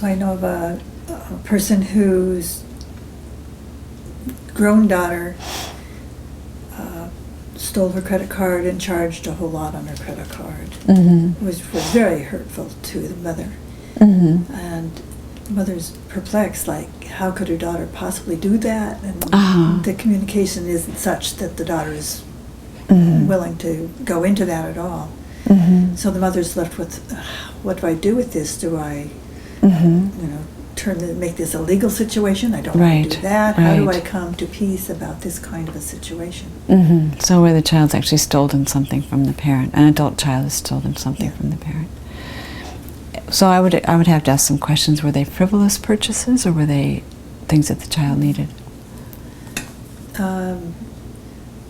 So I know of a person whose grown daughter stole her credit card and charged a whole lot on her credit card. Mm-hmm. It was very hurtful to the mother. Mm-hmm. And the mother's perplexed, like, how could her daughter possibly do that? And the communication isn't such that the daughter is willing to go into that at all. Mm-hmm. So the mother's left with, what do I do with this? Do I, make this a legal situation? I don't want to do that. How do I come to peace about this kind of a situation? Mm-hmm. So where the child's actually stolen something from the parent, an adult child has stolen something from the parent. So I would have to ask some questions. Were they frivolous purchases, or were they things that the child needed?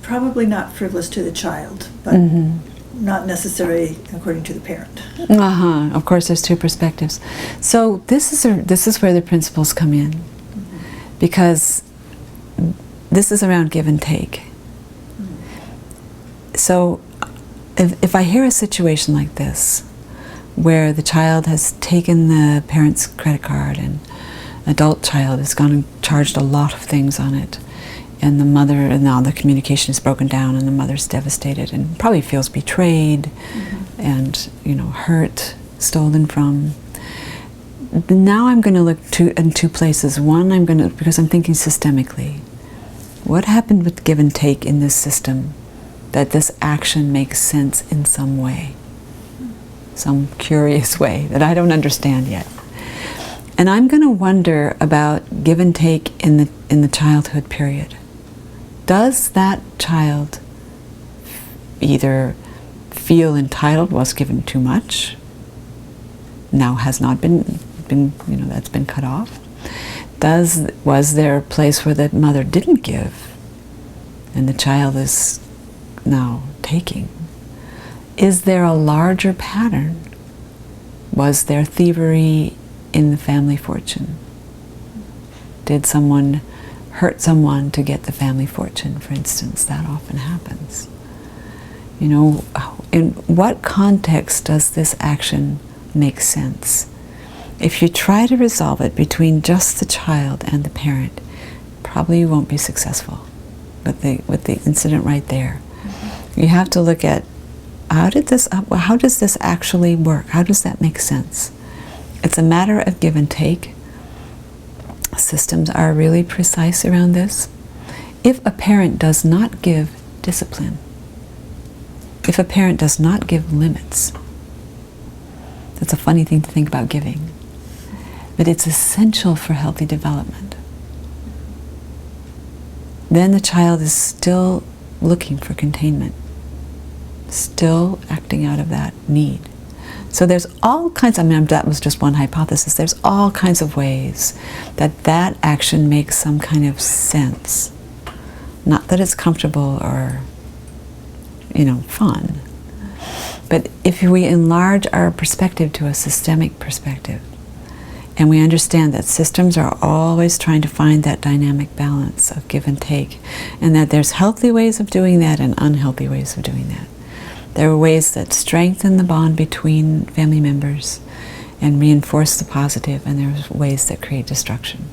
Probably not frivolous to the child, but not necessarily according to the parent. Of course, there's two perspectives. So this is where the principles come in, because this is around give and take. So if I hear a situation like this, where the child has taken the parent's credit card and adult child has gone and charged a lot of things on it, and the mother, and now the communication is broken down, and the mother's devastated and probably feels betrayed and hurt, stolen from. Now I'm going to look in two places. One, because I'm thinking systemically. What happened with give and take in this system that this action makes sense in some way? Some curious way that I don't understand yet. And I'm going to wonder about give and take in the childhood period. Does that child either feel entitled, was given too much, now has not been that's been cut off? Was there a place where the mother didn't give and the child is now taking? Is there a larger pattern? Was there thievery in the family fortune? Did someone hurt someone to get the family fortune, for instance? That often happens. In what context does this action make sense? If you try to resolve it between just the child and the parent, probably you won't be successful with the incident right there. You have to look at how does this actually work? How does that make sense? It's a matter of give and take. Systems are really precise around this. If a parent does not give discipline, if a parent does not give limits, that's a funny thing to think about giving, but it's essential for healthy development. Then the child is still looking for containment, still acting out of that need. So there's all kinds, that was just one hypothesis, there's all kinds of ways that action makes some kind of sense. Not that it's comfortable or, fun. But if we enlarge our perspective to a systemic perspective, and we understand that systems are always trying to find that dynamic balance of give and take, and that there's healthy ways of doing that and unhealthy ways of doing that. There are ways that strengthen the bond between family members and reinforce the positive, and there are ways that create destruction.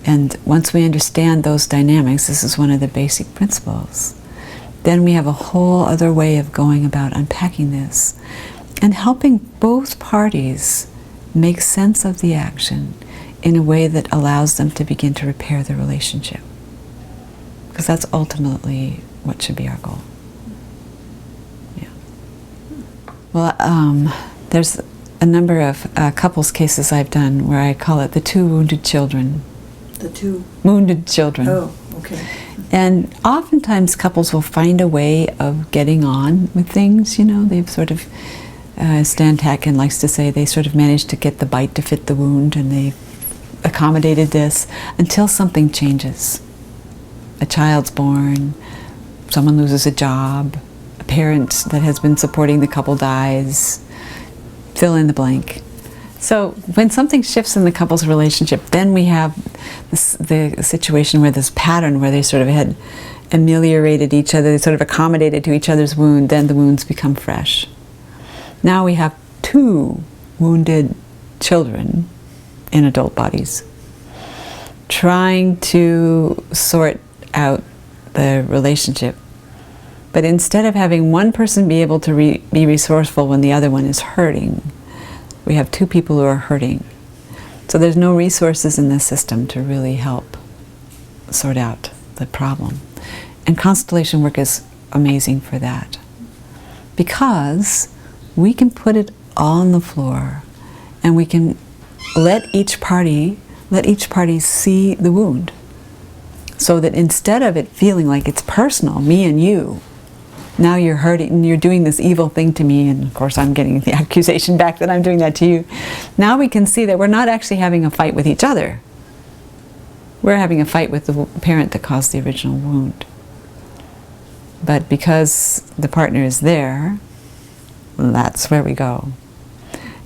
And once we understand those dynamics, this is one of the basic principles, then we have a whole other way of going about unpacking this and helping both parties make sense of the action in a way that allows them to begin to repair the relationship. Because that's ultimately what should be our goal. Well, there's a number of couples cases I've done where I call it the two wounded children. The two? Wounded children. Oh, okay. And oftentimes couples will find a way of getting on with things, they've sort of, Stan Tatkin likes to say, they sort of managed to get the bite to fit the wound, and they've accommodated this until something changes. A child's born, someone loses a job, a parent that has been supporting the couple dies, fill in the blank. So when something shifts in the couple's relationship, then we have the situation where this pattern where they sort of had ameliorated each other, they sort of accommodated to each other's wound, then the wounds become fresh. Now we have two wounded children in adult bodies, trying to sort out the relationship. But instead of having one person be able to be resourceful when the other one is hurting, we have two people who are hurting. So there's no resources in the system to really help sort out the problem. And constellation work is amazing for that, because we can put it on the floor and we can let each party see the wound, so that instead of it feeling like it's personal, me and you, now you're hurting and you're doing this evil thing to me, and of course I'm getting the accusation back that I'm doing that to you. Now we can see that we're not actually having a fight with each other. We're having a fight with the parent that caused the original wound. But because the partner is there, that's where we go.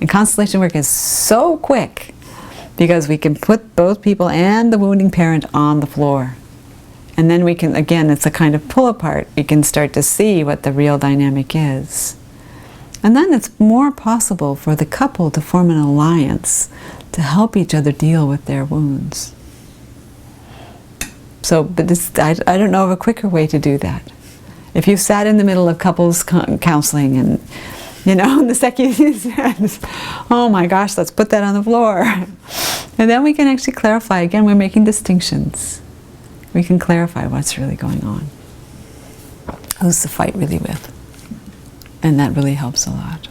And constellation work is so quick, because we can put both people and the wounding parent on the floor. And then we can, again, it's a kind of pull apart. We can start to see what the real dynamic is. And then it's more possible for the couple to form an alliance to help each other deal with their wounds. So, but this, I don't know of a quicker way to do that. If you sat in the middle of couples counseling and, you know, the second you said, oh my gosh, let's put that on the floor. And then we can actually clarify. Again, we're making distinctions. We can clarify what's really going on. Who's the fight really with? And that really helps a lot.